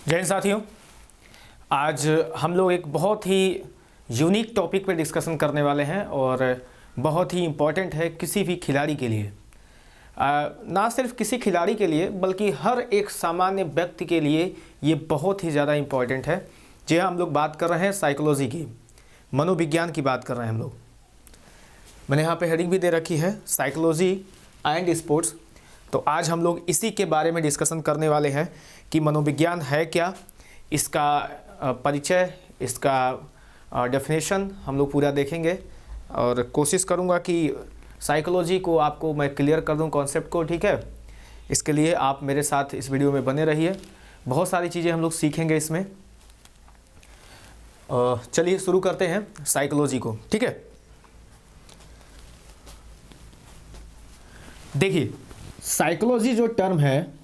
जय हिंद साथियों। आज हम लोग एक बहुत ही यूनिक टॉपिक पे डिस्कशन करने वाले हैं और बहुत ही इम्पॉर्टेंट है किसी भी खिलाड़ी के लिए। ना सिर्फ किसी खिलाड़ी के लिए बल्कि हर एक सामान्य व्यक्ति के लिए ये बहुत ही ज़्यादा इम्पॉर्टेंट है। जी हाँ, हम लोग बात कर रहे हैं साइकोलॉजी की, मनोविज्ञान की बात कर रहे हैं हम लोग। मैंने यहाँ पे हेडिंग भी दे रखी है, साइकोलॉजी एंड स्पोर्ट्स। तो आज हम लोग इसी के बारे में डिस्कशन करने वाले हैं कि मनोविज्ञान है क्या, इसका परिचय, इसका डेफिनेशन हम लोग पूरा देखेंगे और कोशिश करूँगा कि साइकोलॉजी को आपको मैं क्लियर कर दूँ, कॉन्सेप्ट को। ठीक है, इसके लिए आप मेरे साथ इस वीडियो में बने रहिए। बहुत सारी चीज़ें हम लोग सीखेंगे इसमें। चलिए शुरू करते हैं साइकोलॉजी को। ठीक है, देखिए साइकोलॉजी जो टर्म है,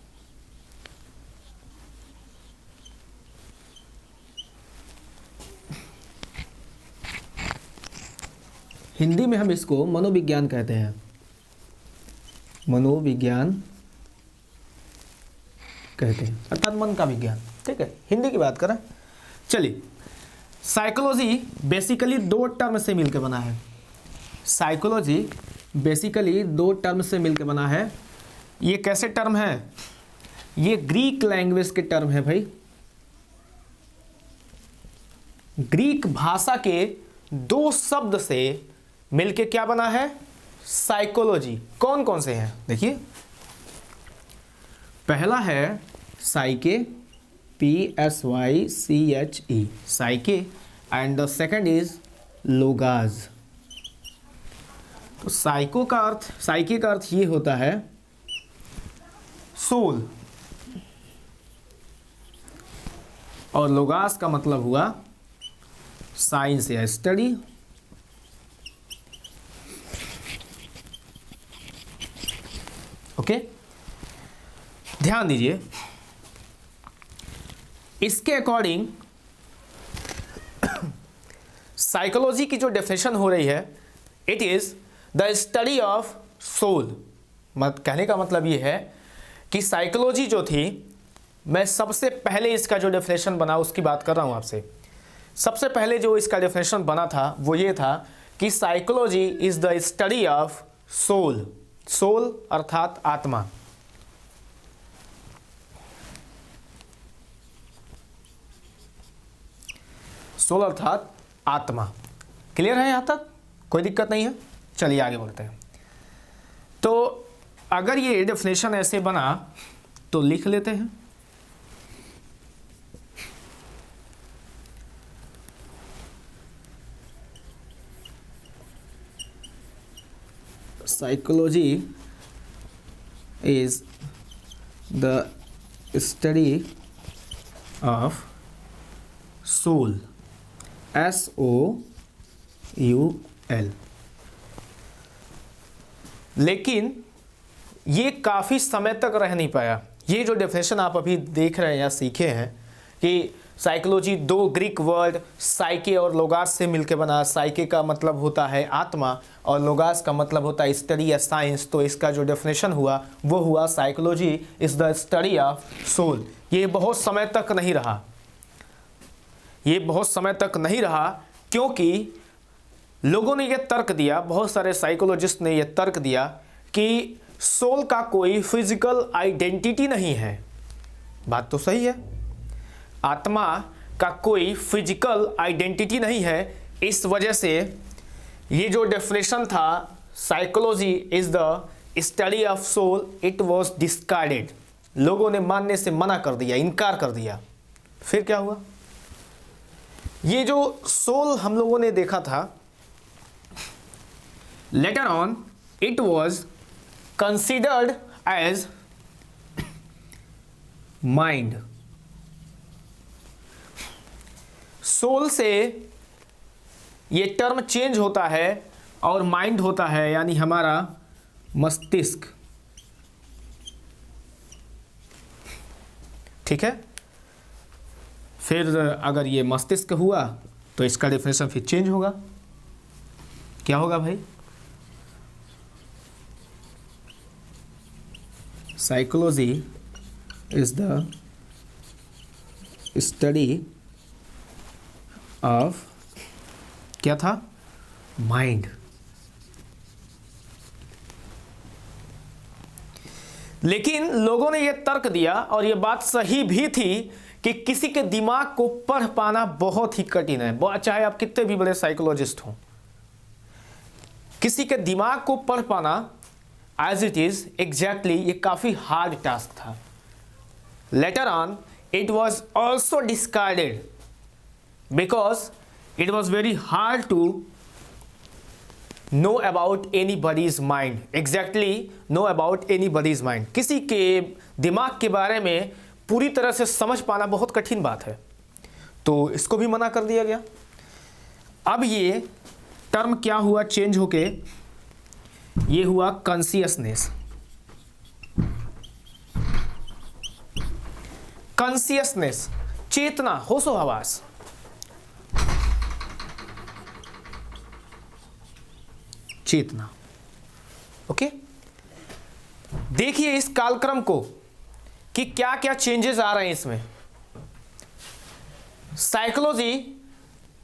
हिंदी में हम इसको मनोविज्ञान कहते हैं। मनोविज्ञान कहते हैं अर्थात मन का विज्ञान। ठीक है, हिंदी की बात करें। चलिए, साइकोलॉजी बेसिकली दो टर्म से मिलकर बना है। साइकोलॉजी बेसिकली दो टर्म से मिलकर बना है। ये कैसे टर्म है? ये ग्रीक लैंग्वेज के टर्म है भाई। ग्रीक भाषा के दो शब्द से मिलके क्या बना है? साइकोलॉजी। कौन कौन से हैं देखिए। पहला है psyche, PSYCHE, psyche, and the second is logos. तो साइको का अर्थ, साइके का अर्थ ये होता है सोल, और लोगास का मतलब हुआ साइंस या स्टडी। ओके, ध्यान दीजिए, इसके अकॉर्डिंग साइकोलॉजी की जो डेफिनेशन हो रही है, it is the study of soul. कहने का मतलब ये है कि साइकोलॉजी जो थी, मैं सबसे पहले इसका जो डेफिनेशन बना उसकी बात कर रहा हूं आपसे। सबसे पहले जो इसका डेफिनेशन बना था वो ये था कि psychology is the study of soul. Soul अर्थात आत्मा। सोल अर्थात आत्मा। क्लियर है? यहां तक कोई दिक्कत नहीं है? चलिए आगे बढ़ते हैं। तो अगर ये डेफिनेशन ऐसे बना तो लिख लेते हैं। Psychology is the study of soul, SOUL। लेकिन ये काफ़ी समय तक रह नहीं पाया। ये जो डेफिनेशन आप अभी देख रहे हैं या सीखे हैं कि साइकोलॉजी दो ग्रीक वर्ड साइके और लोगास से मिलकर बना। साइके का मतलब होता है आत्मा और लोगास का मतलब होता है स्टडी या साइंस। तो इसका जो डेफिनेशन हुआ वो हुआ psychology is the study of soul. ये बहुत समय तक नहीं रहा। ये बहुत समय तक नहीं रहा क्योंकि लोगों ने ये तर्क दिया, बहुत सारे साइकोलॉजिस्ट ने ये तर्क दिया कि सोल का कोई फिजिकल आइडेंटिटी नहीं है। बात तो सही है, आत्मा का कोई फिजिकल आइडेंटिटी नहीं है। इस वजह से ये जो डेफिनेशन था psychology is the study of soul, it was discarded. लोगों ने मानने से मना कर दिया, इनकार कर दिया। फिर क्या हुआ? ये जो सोल हम लोगों ने देखा था, later on it was considered as mind. Soul से ये टर्म चेंज होता है और माइंड होता है, यानी हमारा मस्तिष्क। ठीक है, फिर अगर ये मस्तिष्क हुआ तो इसका डेफिनेशन फिर चेंज होगा। क्या होगा भाई? Psychology is the study of क्या था, माइंड। लेकिन लोगों ने यह तर्क दिया और यह बात सही भी थी कि किसी के दिमाग को पढ़ पाना बहुत ही कठिन है, चाहे आप कितने भी बड़े साइकोलॉजिस्ट हों। किसी के दिमाग को पढ़ पाना एज इट इज एग्जैक्टली ये काफी हार्ड टास्क था। Later on it was also discarded because it was very hard to know about anybody's mind, exactly know about anybody's mind. किसी के दिमाग के बारे में पूरी तरह से समझ पाना बहुत कठिन बात है, तो इसको भी मना कर दिया गया। अब ये टर्म क्या हुआ, चेंज होके ये हुआ कॉन्शियसनेस। कॉन्शियसनेस, चेतना, होशो हवास। चेतना, ओके। देखिए इस कालक्रम को कि क्या क्या चेंजेस आ रहे हैं इसमें। Psychology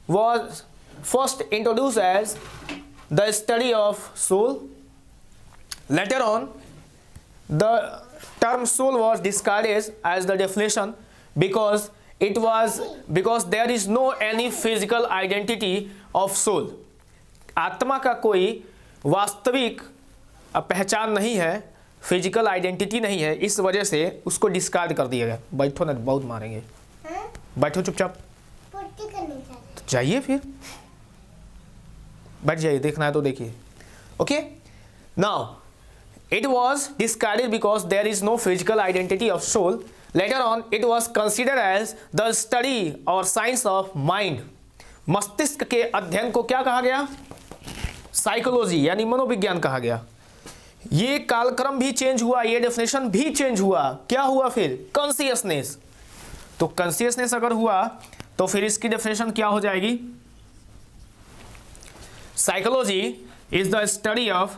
was first introduced as the study of soul. Later on, the term soul was discarded as the definition because there is no any physical identity of soul. आत्मा का कोई वास्तविक पहचान नहीं है, फिजिकल आइडेंटिटी नहीं है, इस वजह से उसको डिस्कार्ड कर दिया गया। बैठो ना, बहुत मारेंगे। बैठो चुपचाप, तो जाइए फिर, बैठ जाइए, देखना है तो देखिए। Okay, now it was discarded because there is no physical identity of soul. Later on it was considered as the study और साइंस ऑफ माइंड। मस्तिष्क के अध्ययन को क्या कहा गया, साइकोलॉजी यानी मनोविज्ञान कहा गया। ये कालक्रम भी चेंज हुआ, ये डेफिनेशन भी चेंज हुआ। क्या हुआ फिर, कॉन्शियसनेस। तो कॉन्शियसनेस अगर हुआ तो फिर इसकी डेफिनेशन क्या हो जाएगी, psychology is the study of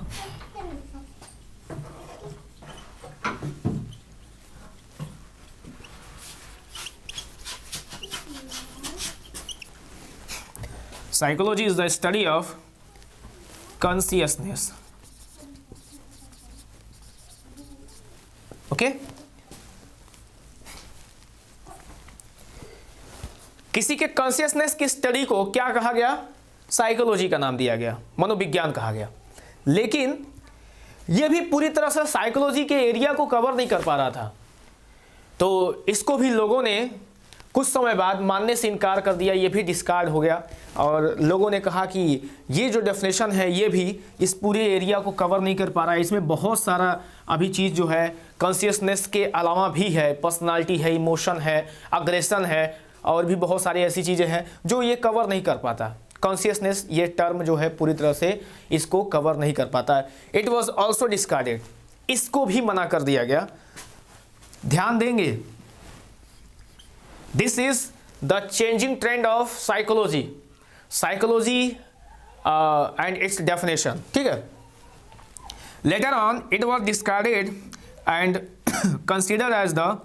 psychology is the study of consciousness. Okay, किसी के कॉन्शियसनेस की स्टडी को क्या कहा गया, साइकोलॉजी का नाम दिया गया, मनोविज्ञान कहा गया। लेकिन यह भी पूरी तरह से साइकोलॉजी के एरिया को कवर नहीं कर पा रहा था, तो इसको भी लोगों ने कुछ समय बाद मानने से इनकार कर दिया, ये भी डिस्कार्ड हो गया। और लोगों ने कहा कि ये जो डेफिनेशन है ये भी इस पूरे एरिया को कवर नहीं कर पा रहा है, इसमें बहुत सारा अभी चीज़ जो है कॉन्शियसनेस के अलावा भी है, पर्सनालिटी है, इमोशन है, अग्रेशन है, और भी बहुत सारी ऐसी चीज़ें हैं जो ये कवर नहीं कर पाता। कॉन्शियसनेस ये टर्म जो है पूरी तरह से इसको कवर नहीं कर पाता है। इट वॉज ऑल्सो डिस्कार्डेड, इसको भी मना कर दिया गया। ध्यान देंगे, this is the changing trend of psychology, psychology and its definition, ठीक है। Later on it was discarded and considered as the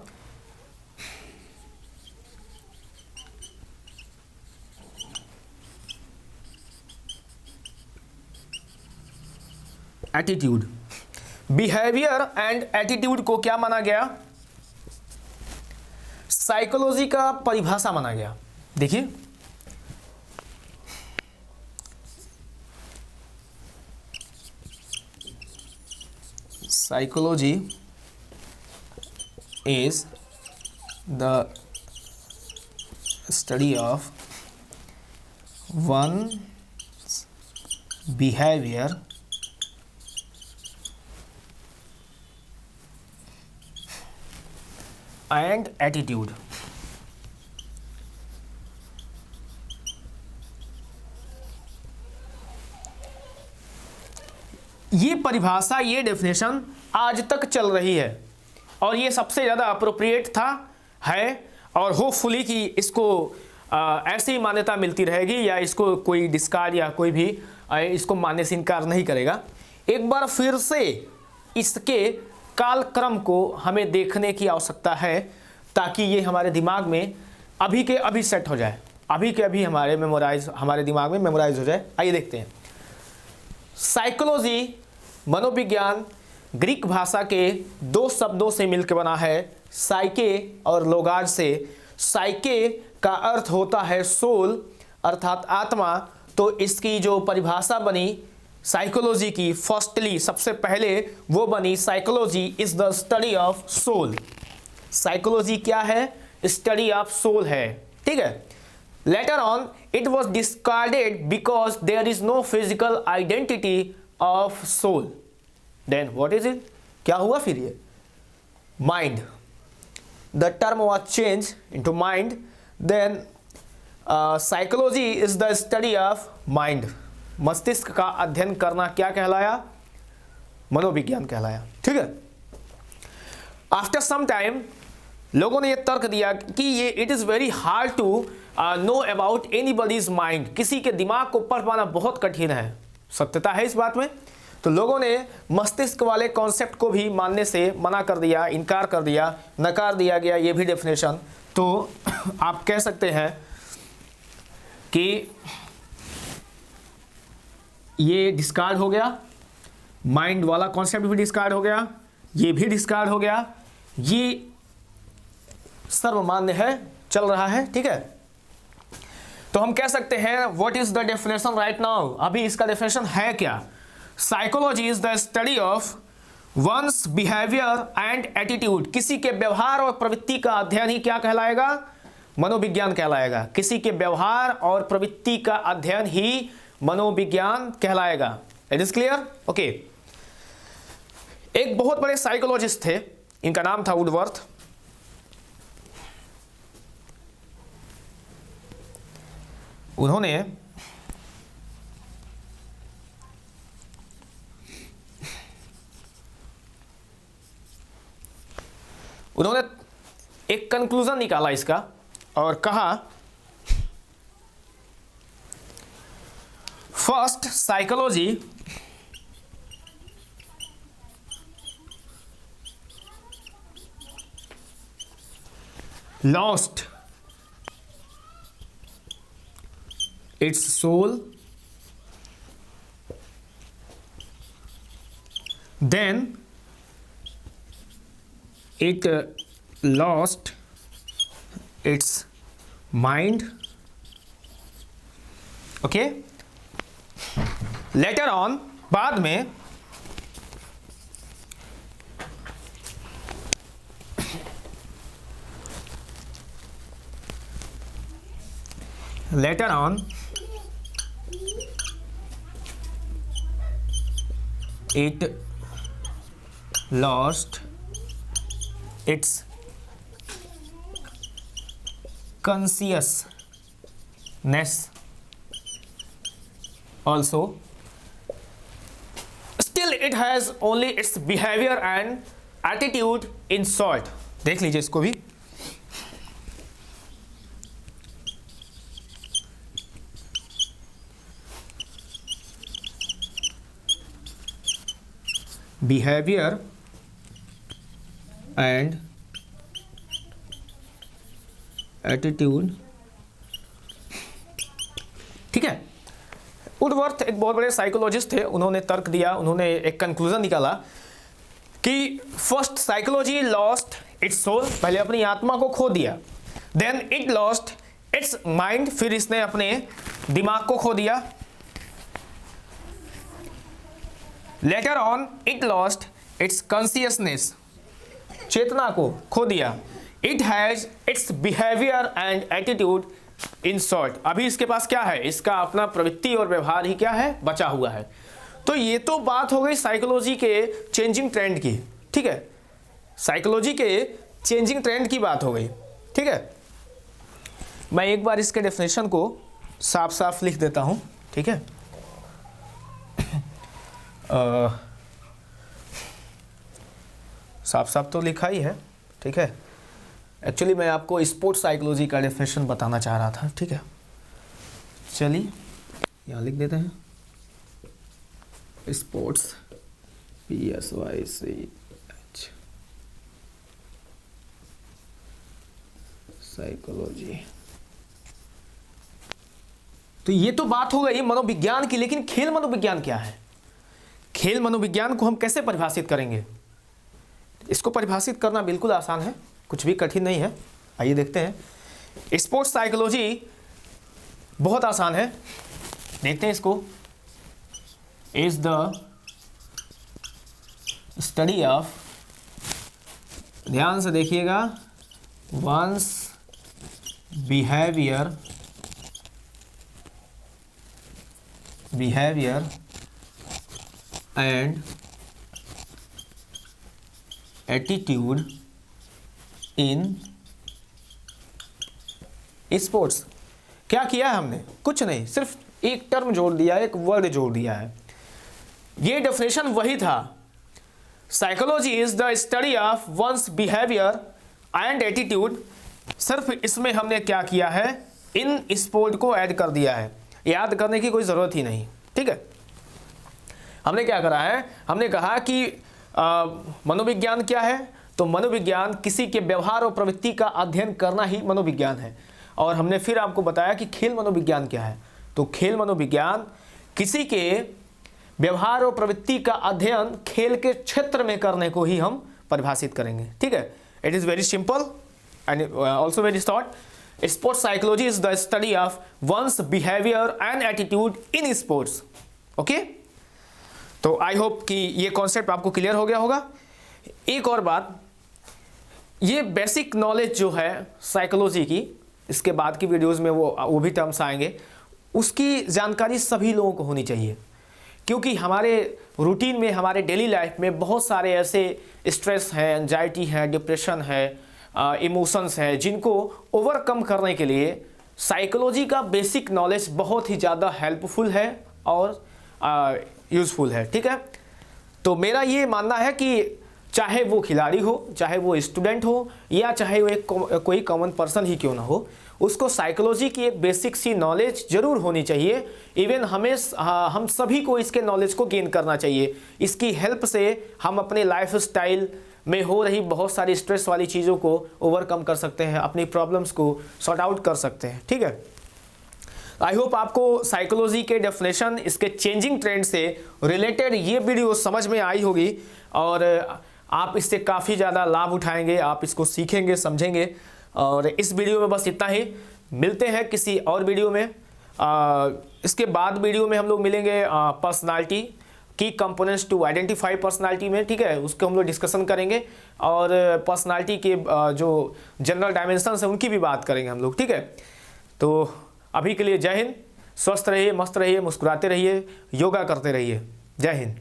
attitude. Behaviour and attitude को क्या माना गया, साइकोलॉजी का परिभाषा माना गया। देखिए psychology is the study of one behaviour and attitude. ये परिभाषा, ये डेफिनेशन आज तक चल रही है और ये सबसे ज़्यादा अप्रोप्रिएट था है, और होपफुली कि इसको ऐसे ही मान्यता मिलती रहेगी या इसको कोई डिस्कार्ड या कोई भी इसको मानने से इनकार नहीं करेगा। एक बार फिर से इसके कालक्रम को हमें देखने की आवश्यकता है ताकि ये हमारे दिमाग में अभी के अभी सेट हो जाए, अभी के अभी हमारे दिमाग में मेमोराइज हो जाए। आइए देखते हैं। साइकोलॉजी, मनोविज्ञान, ग्रीक भाषा के दो शब्दों से मिलकर बना है, साइके और लोगाज से। साइके का अर्थ होता है सोल अर्थात आत्मा। तो इसकी जो परिभाषा बनी साइकोलॉजी की, फर्स्टली सबसे पहले वो बनी, psychology is the study of soul. Psychology क्या है? स्टडी ऑफ सोल है, ठीक है। Later on it was discarded because there is no physical identity of soul. Then what is it? क्या हुआ फिर? ये mind, the term was change into mind. Then psychology is the study of mind. मस्तिष्क का अध्ययन करना क्या कहलाया? मनोविज्ञान कहलाया, ठीक है। आफ्टर सम टाइम लोगों ने यह तर्क दिया कि ये it is very hard to know about anybody's mind. किसी के दिमाग को पढ़ पाना बहुत कठिन है। सत्यता है इस बात में। तो लोगों ने मस्तिष्क वाले कॉन्सेप्ट को भी मानने से मना कर दिया, इनकार कर दिया, नकार दिया गया ये भी डेफिनेशन। तो आप कह सकते हैं कि ये डिस्कार्ड हो गया, माइंड वाला कॉन्सेप्ट भी डिस्कार्ड हो गया, ये भी डिस्कार्ड हो गया, ये सर्वमान्य है, चल रहा है, ठीक है। तो हम कह सकते हैं what is the definition right now. अभी इसका डेफिनेशन है क्या? Psychology is the study of one's behaviour and attitude. किसी के व्यवहार और प्रवृत्ति का अध्ययन ही क्या कहलाएगा? मनोविज्ञान कहलाएगा। किसी के व्यवहार और प्रवृत्ति का अध्ययन ही मनोविज्ञान कहलाएगा। It is clear? ओके। एक बहुत बड़े साइकोलॉजिस्ट थे, इनका नाम था वुडवर्थ। उन्होंने एक कंक्लूजन निकाला इसका और कहा, first psychology lost its soul, then it lost its mind. Okay, later on, बाद में it lost its consciousness also. Still it has only its behavior and attitude in short. देख लीजिए इसको भी। behavior and attitude, ठीक है। Woodworth एक बहुत बड़े साइकोलॉजिस्ट थे। उन्होंने तर्क दिया, उन्होंने एक कंक्लूजन निकाला कि first psychology lost its soul, पहले अपनी आत्मा को खो दिया। Then it lost its mind, फिर इसने अपने दिमाग को खो दिया। Later on it lost its consciousness, चेतना को खो दिया। It has its behaviour and attitude in short, अभी इसके पास क्या है? इसका अपना प्रवृत्ति और व्यवहार ही क्या है? बचा हुआ है। तो ये तो बात हो गई साइकोलॉजी के चेंजिंग ट्रेंड की, ठीक है। साइकोलॉजी के चेंजिंग ट्रेंड की बात हो गई, ठीक है। मैं एक बार इसके डेफिनेशन को साफ साफ लिख देता हूं, ठीक है। साफ साफ तो लिखा ही है, ठीक है। एक्चुअली मैं आपको स्पोर्ट्स साइकोलॉजी का डेफिनेशन बताना चाह रहा था, ठीक है। चलिए यहाँ लिख देते हैं, स्पोर्ट्स PSYCH साइकोलॉजी। तो ये तो बात हो गई मनोविज्ञान की, लेकिन खेल मनोविज्ञान क्या है? खेल मनोविज्ञान को हम कैसे परिभाषित करेंगे? इसको परिभाषित करना बिल्कुल आसान है, कुछ भी कठिन नहीं है। आइए देखते हैं। स्पोर्ट्स साइकोलॉजी बहुत आसान है, देखते हैं इसको। इज द स्टडी ऑफ, ध्यान से देखिएगा, one's behaviour and attitude in sports. क्या किया है हमने? कुछ नहीं, सिर्फ एक टर्म जोड़ दिया, एक वर्ड जोड़ दिया है। ये डेफिनेशन वही था, psychology is the study of one's behaviour and attitude. सिर्फ इसमें हमने क्या किया है, इन स्पोर्ट को ऐड कर दिया है। याद करने की कोई ज़रूरत ही नहीं, ठीक है। हमने क्या करा है, हमने कहा कि मनोविज्ञान क्या है, तो मनोविज्ञान किसी के व्यवहार और प्रवृत्ति का अध्ययन करना ही मनोविज्ञान है। और हमने फिर आपको बताया कि खेल मनोविज्ञान क्या है, तो खेल मनोविज्ञान किसी के व्यवहार और प्रवृत्ति का अध्ययन खेल के क्षेत्र में करने को ही हम परिभाषित करेंगे, ठीक है। It is very simple and also very short. Sports psychology is the study of one's behaviour and attitude in sports. Okay, तो आई होप कि ये कॉन्सेप्ट आपको क्लियर हो गया होगा। एक और बात, ये बेसिक नॉलेज जो है साइकोलॉजी की, इसके बाद की वीडियोस में वो भी टर्म्स आएंगे, उसकी जानकारी सभी लोगों को होनी चाहिए, क्योंकि हमारे रूटीन में, हमारे डेली लाइफ में बहुत सारे ऐसे स्ट्रेस है, एंजाइटी है, डिप्रेशन है, इमोशंस है, जिनको ओवरकम करने के लिए साइकोलॉजी का बेसिक नॉलेज बहुत ही ज़्यादा हेल्पफुल है और यूज़फुल है, ठीक है। तो मेरा ये मानना है कि चाहे वो खिलाड़ी हो, चाहे वो स्टूडेंट हो, या चाहे वो एक कोई कॉमन पर्सन ही क्यों ना हो, उसको साइकोलॉजी की एक बेसिक सी नॉलेज ज़रूर होनी चाहिए। इवन हम सभी को इसके नॉलेज को गेन करना चाहिए। इसकी हेल्प से हम अपने लाइफ स्टाइल में हो रही बहुत सारी स्ट्रेस वाली चीज़ों को ओवरकम कर सकते हैं, अपनी प्रॉब्लम्स को सॉर्ट आउट कर सकते हैं, ठीक है। आई होप आपको साइकोलॉजी के डेफिनेशन, इसके चेंजिंग ट्रेंड से रिलेटेड ये वीडियो समझ में आई होगी और आप इससे काफ़ी ज़्यादा लाभ उठाएंगे, आप इसको सीखेंगे, समझेंगे। और इस वीडियो में बस इतना ही, मिलते हैं किसी और वीडियो में। इसके बाद वीडियो में हम लोग मिलेंगे पर्सनालिटी की कंपोनेंट्स टू आइडेंटिफाई पर्सनालिटी में, ठीक है, उसको हम लोग डिस्कशन करेंगे और पर्सनालिटी के जो जनरल डायमेंशंस हैं उनकी भी बात करेंगे हम लोग, ठीक है। तो अभी के लिए जय हिंद, स्वस्थ रहिए, मस्त रहिए, मुस्कुराते रहिए, योगा करते रहिए। जय हिंद।